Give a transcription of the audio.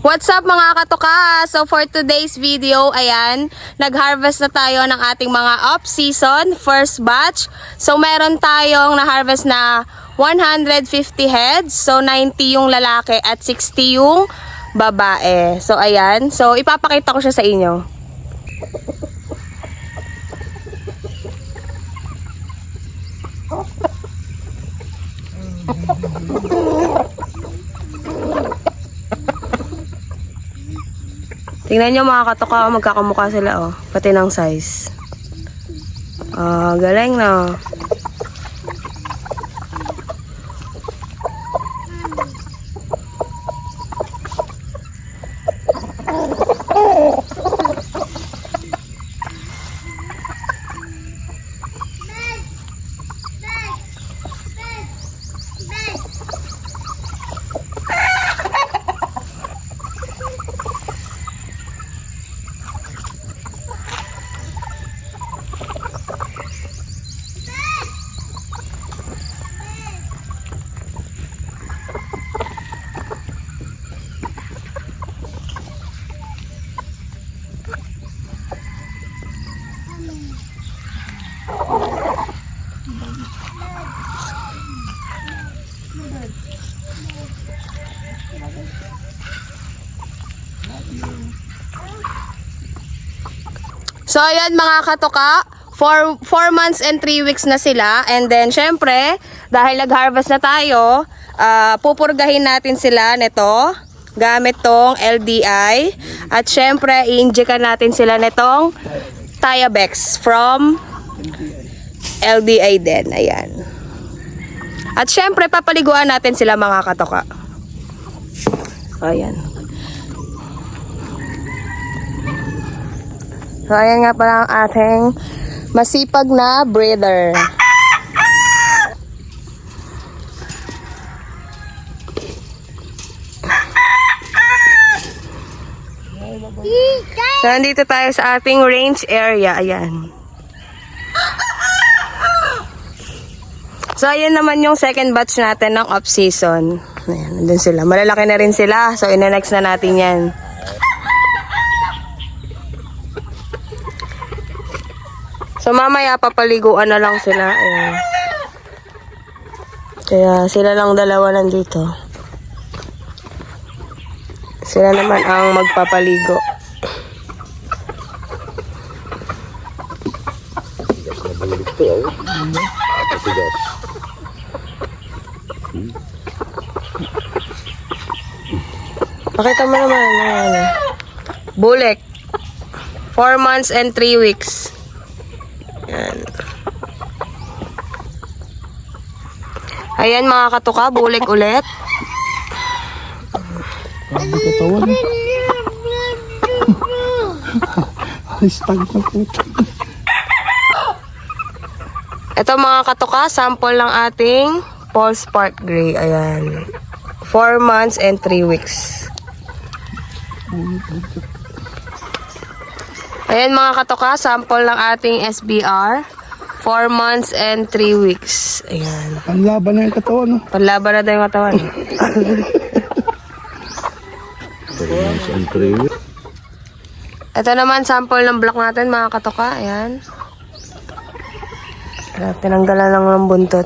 What's up mga katoka? So for today's video, ayan, nag-harvest na tayo ng ating mga off-season, first batch. So meron tayong na-harvest na 150 heads. So 90 yung lalaki at 60 yung babae. So ayan, so ipapakita ko siya sa inyo. Tingnan nyo mga katoka, magkakamukha sila oh, pati ng size. Galing na. So ayan mga katoka, 4 months and 3 weeks na sila. And then syempre, dahil nag-harvest na tayo, pupurgahin natin sila nito gamit tong LDI. At syempre, i-injectan natin sila nitong Thiabex from LDI din. Ayan. At syempre, papaliguan natin sila mga katoka. Ayan. So, ayan nga pala ang ating masipag na breeder. So, nandito tayo sa ating range area. Ayan. So, ayan naman yung second batch natin ng off-season. Ayan, nandun sila. Malalaki na rin sila. So, ina-next na natin yan. So mamaya papaliguan na lang sila. Ayan. Kaya sila lang dalawa nandito. Sila naman ang magpapaligo. Pakita mo naman. Bulek. 4 months and 3 weeks. Ayan. Ayan mga katuka, bulik ulit. Katawan. Stag na po. Ito mga katuka, sample ng ating Paul Spark Gray. Ayan. 4 months and 3 weeks. Ayan mga katoka, sample ng ating SBR. 4 months and 3 weeks. Ayan. Panlaban na yung katawan, no? Panlaban na tayo yung katawan. 4 months and 3 weeks. Ito naman sample ng block natin mga katoka. Ayan. Tinanggalan lang ng buntot.